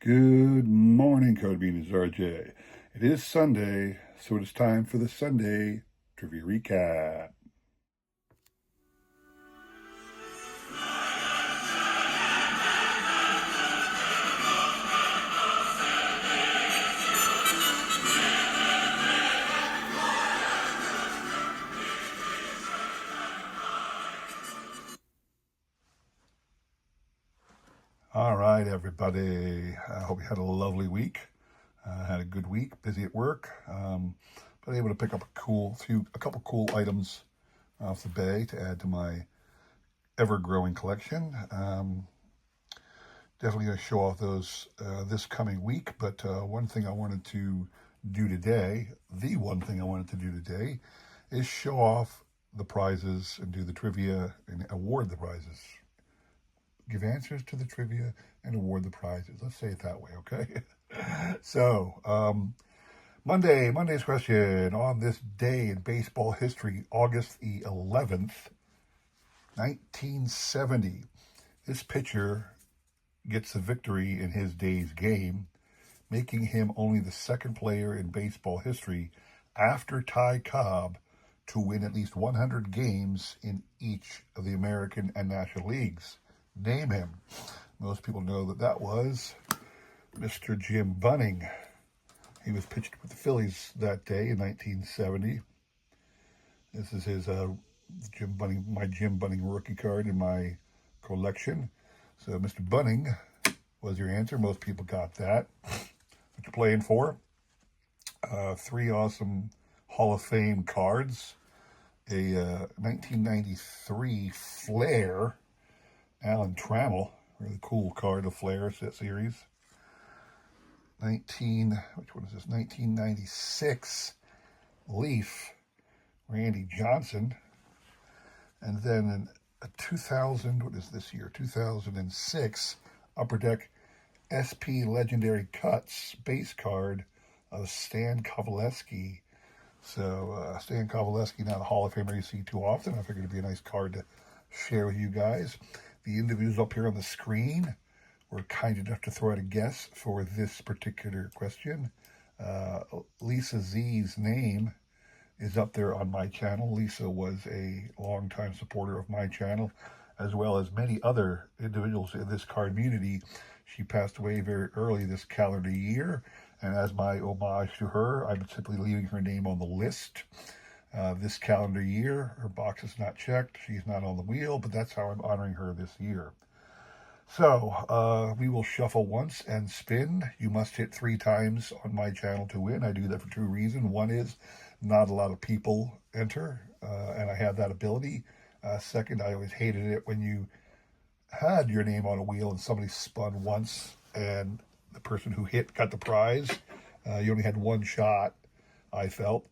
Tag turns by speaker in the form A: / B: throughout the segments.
A: Good morning, Code Bean. It's RJ. It is Sunday, so it is time for the Sunday Trivia Recap. All right, everybody. I hope you had a lovely week. Had a good week, busy at work, but able to pick up a couple cool items off the bay to add to my ever-growing collection. Definitely going to show off those this coming week, but one thing I wanted to do today, is show off the prizes and do the trivia and award the prizes. Give answers to the trivia and award the prizes. Let's say it that way, okay? So, Monday's question. On this day in baseball history, August the 11th, 1970, this pitcher gets the victory in his day's game, making him only the second player in baseball history after Ty Cobb to win at least 100 games in each of the American and National Leagues. Name him. Most people know that was Mr. Jim Bunning. He was pitched with the Phillies that day in 1970. This is his my Jim Bunning rookie card in my collection. So Mr. Bunning was your answer. Most people got that. What you're playing for? 3 awesome Hall of Fame cards. A 1993 Flair Alan Trammell, really cool card of Flair series. 1996 Leaf Randy Johnson, and then in a 2006 Upper Deck SP Legendary Cuts base card of Stan Coveleski. So Stan Coveleski, not a Hall of Famer you see too often. I figured it'd be a nice card to share with you guys. The individuals up here on the screen were kind enough to throw out a guess for this particular question. Lisa Z's name is up there on my channel. Lisa was a longtime supporter of my channel, as well as many other individuals in this card community. She passed away very early this calendar year, and as my homage to her, I'm simply leaving her name on the list. This calendar year, her box is not checked. She's not on the wheel, but that's how I'm honoring her this year. So, we will shuffle once and spin. You must hit 3 times on my channel to win. I do that for 2 reasons. One is not a lot of people enter, and I have that ability. Second, I always hated it when you had your name on a wheel and somebody spun once and the person who hit got the prize. You only had 1 shot, I felt.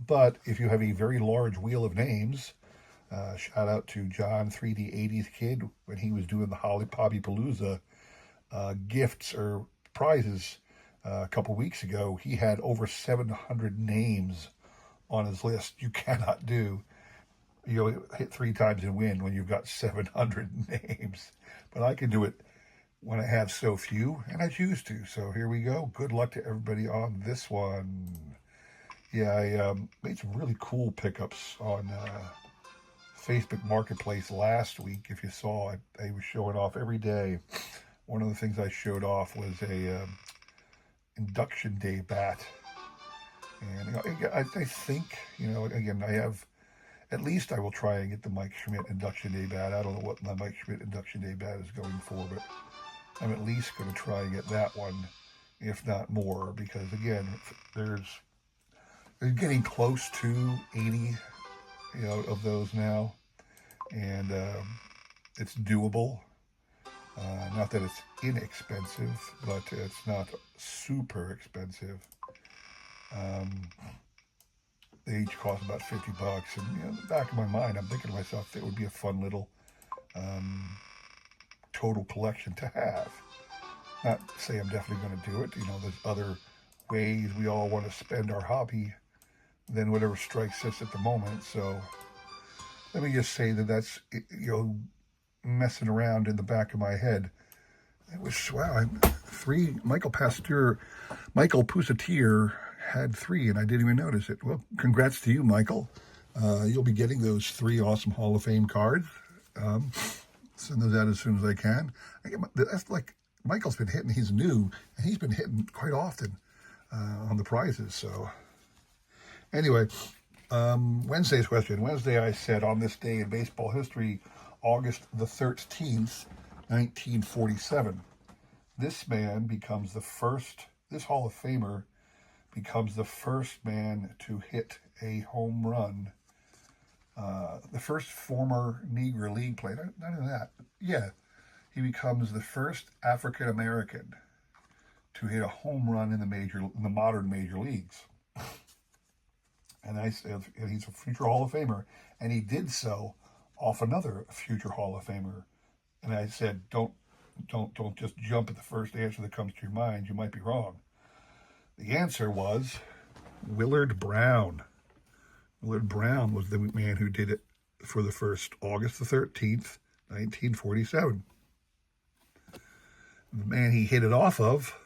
A: But if you have a very large wheel of names, shout out to John 3D 80s Kid when he was doing the Hobbypalooza gifts or prizes a couple weeks ago. He had over 700 names on his list. You cannot do, hit 3 times and win when you've got 700 names. But I can do it when I have so few, and I choose to. So here we go. Good luck to everybody on this one. Yeah, I made some really cool pickups on Facebook Marketplace last week. If you saw it, I was showing off every day. One of the things I showed off was a induction day bat. And I think, again, I have, at least I will try and get the Mike Schmidt induction day bat. I don't know what my Mike Schmidt induction day bat is going for, but I'm at least going to try and get that one, if not more, because again, they're getting close to 80, of those now, and it's doable. Not that it's inexpensive, but it's not super expensive. They each cost about $50, and in the back of my mind, I'm thinking to myself that would be a fun little total collection to have. Not to say I'm definitely going to do it. There's other ways we all want to spend our hobby than whatever strikes us at the moment. So let me just say that's, messing around in the back of my head. It was, wow, 3. Michael Pusatier had 3, and I didn't even notice it. Well, congrats to you, Michael. You'll be getting those 3 awesome Hall of Fame cards. Send those out as soon as I can. That's like Michael's been hitting. He's new, and he's been hitting quite often on the prizes. So anyway, Wednesday's question. Wednesday, I said, on this day in baseball history, August the 13th, 1947, this Hall of Famer becomes the first man to hit a home run. The first former Negro League player, not even that, yeah, he becomes the first African American to hit a home run in the modern major leagues. And I said, and he's a future Hall of Famer, and he did so off another future Hall of Famer. And I said, don't just jump at the first answer that comes to your mind. You might be wrong. The answer was Willard Brown. Willard Brown was the man who did it for the first August the 13th, 1947. The man he hit it off of,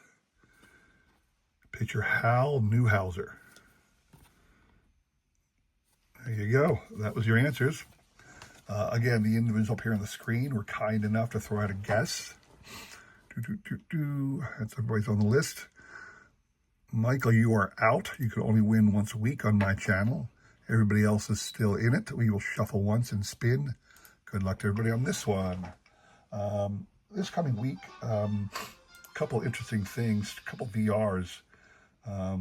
A: pitcher Hal Newhouser. There you go. That was your answers. Again, the individuals up here on the screen were kind enough to throw out a guess. That's everybody's on the list. Michael, you are out. You can only win once a week on my channel. Everybody else is still in it. We will shuffle once and spin. Good luck to everybody on this one. This coming week, a couple interesting things, a couple VRs. I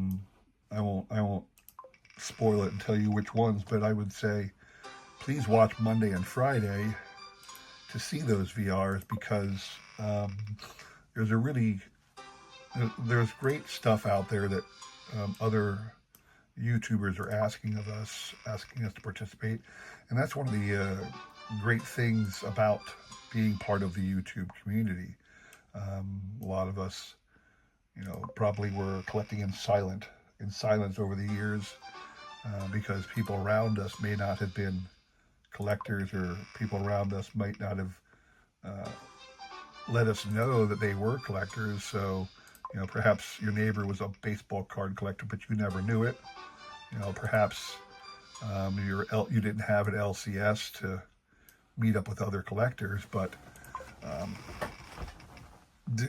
A: won't spoil it and tell you which ones, but I would say please watch Monday and Friday to see those VRs, because there's great stuff out there that other YouTubers are asking us to participate, and that's one of the great things about being part of the YouTube community. A lot of us, probably were collecting in silence over the years, because people around us may not have been collectors, or people around us might not have let us know that they were collectors. So, perhaps your neighbor was a baseball card collector, but you never knew it. Perhaps you didn't have an LCS to meet up with other collectors, but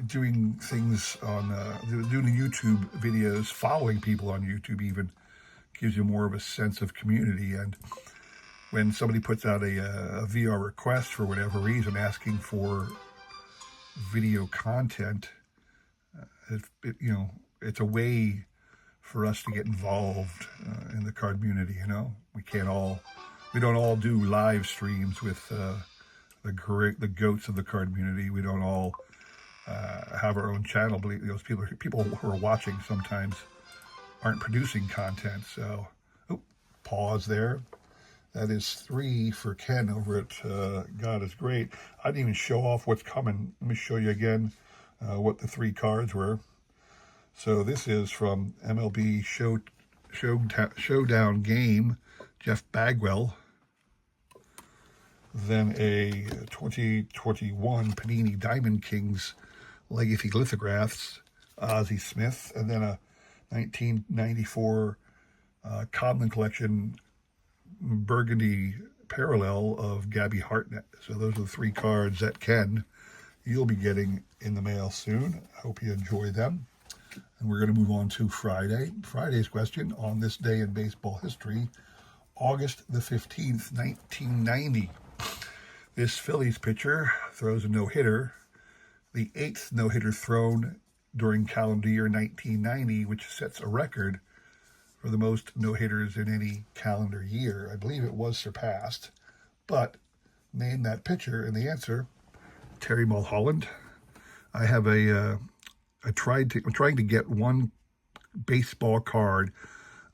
A: doing things on doing YouTube videos, following people on YouTube even, gives you more of a sense of community. And when somebody puts out a VR request for whatever reason, asking for video content, it's a way for us to get involved in the card community. We don't all do live streams with the goats of the card community. We don't all have our own channel. Those people who are watching sometimes aren't producing content. So, pause there. That is 3 for Ken over at God is Great. I didn't even show off what's coming. Let me show you again what the 3 cards were. So this is from MLB Showdown Game, Jeff Bagwell. Then a 2021 Panini Diamond Kings Legacy Lithographs, Ozzie Smith. And then a 1994 Codman Collection Burgundy Parallel of Gabby Hartnett. So those are the 3 cards that you'll be getting in the mail soon. I hope you enjoy them. And we're going to move on to Friday. Friday's question, on this day in baseball history, August the 15th, 1990. This Phillies pitcher throws a no-hitter, the 8th no-hitter thrown during calendar year 1990, which sets a record for the most no-hitters in any calendar year. I believe it was surpassed, but name that pitcher, and the answer, Terry Mulholland. I have I'm trying to get one baseball card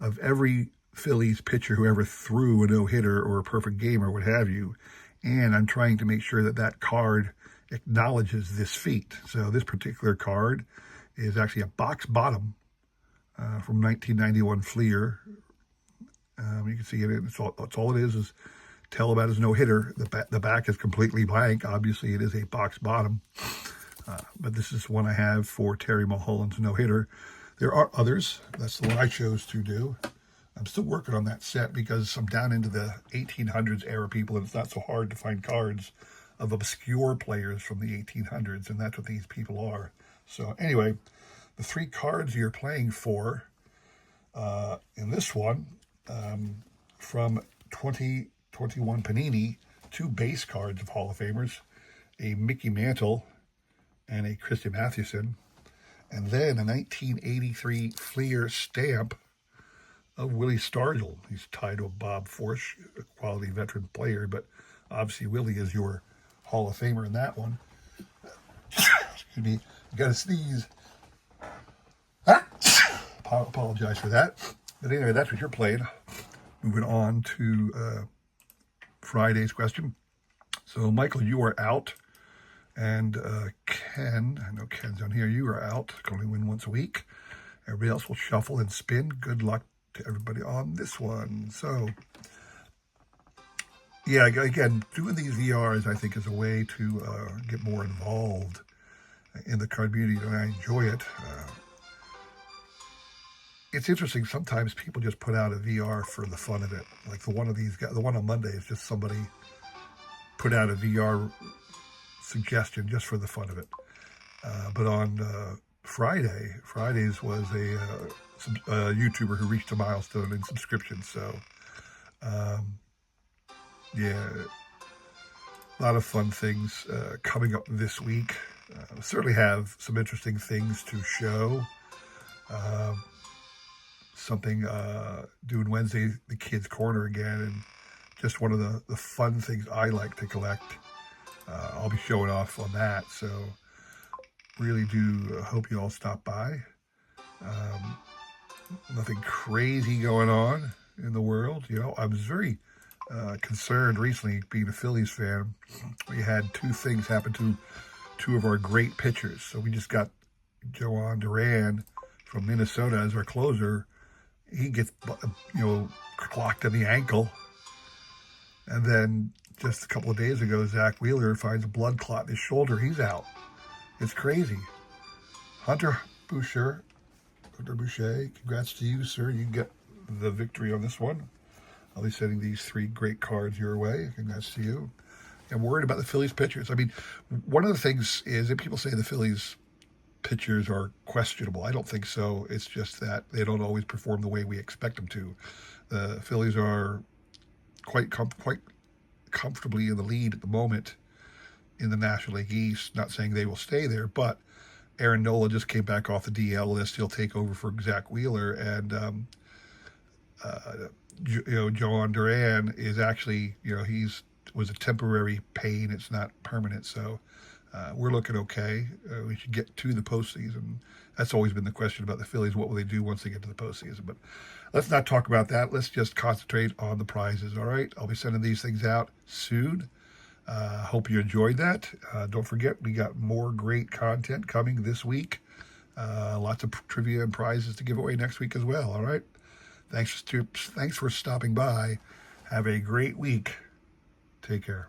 A: of every Phillies pitcher who ever threw a no-hitter or a perfect game or what have you, and I'm trying to make sure that card acknowledges this feat. So this particular card is actually a box bottom from 1991 Fleer. You can see it's all it is tell about his no-hitter. The back is completely blank. Obviously, it is a box bottom. But this is one I have for Terry Mulholland's no-hitter. There are others. That's the one I chose to do. I'm still working on that set because I'm down into the 1800s era people, and it's not so hard to find cards of obscure players from the 1800s, and that's what these people are. So anyway, the 3 cards you're playing for in this one, from 2021 Panini, 2 base cards of Hall of Famers, a Mickey Mantle and a Christy Mathewson, and then a 1983 Fleer stamp of Willie Stargell. He's tied to a Bob Forsch, a quality veteran player, but obviously Willie is your Hall of Famer in that one. Excuse me, you got to sneeze. Apologize for that. But anyway, that's what you're playing. Moving on to Friday's question. So, Michael, you are out. And Ken, I know Ken's on here, you are out. Can only win once a week. Everybody else will shuffle and spin. Good luck to everybody on this one. So, yeah, again, doing these VRs, I think, is a way to get more involved in the card community, and I enjoy it. It's interesting. Sometimes people just put out a VR for the fun of it. Like the one of these guys, the one on Monday is just somebody put out a VR suggestion just for the fun of it. But on Fridays was a YouTuber who reached a milestone in subscriptions. So, yeah, a lot of fun things coming up this week. Certainly have some interesting things to show. Something doing Wednesday, the Kids Corner again, and just one of the fun things I like to collect. I'll be showing off on that, so really do hope you all stop by. Nothing crazy going on in the world. You know, I was very concerned recently, being a Phillies fan. We had 2 things happen to 2 of our great pitchers. So we just got Jhoan Duran from Minnesota as our closer. He gets, clocked in the ankle. And then just a couple of days ago, Zach Wheeler finds a blood clot in his shoulder. He's out. It's crazy. Hunter Boucher, congrats to you, sir. You get the victory on this one. I'll be sending these 3 great cards your way. Congrats to you. I'm worried about the Phillies pitchers. I mean, one of the things is that people say the Phillies pitchers are questionable. I don't think so. It's just that they don't always perform the way we expect them to. The Phillies are quite comfortably in the lead at the moment in the National League East. Not saying they will stay there, but Aaron Nola just came back off the DL list. He'll take over for Zach Wheeler, and Jhoan Duran is actually, was a temporary pain. It's not permanent, so we're looking okay. We should get to the postseason. That's always been the question about the Phillies. What will they do once they get to the postseason? But let's not talk about that. Let's just concentrate on the prizes, all right? I'll be sending these things out soon. Hope you enjoyed that. Don't forget, we got more great content coming this week. Lots of trivia and prizes to give away next week as well, all right? Thanks for stopping by. Have a great week. Take care.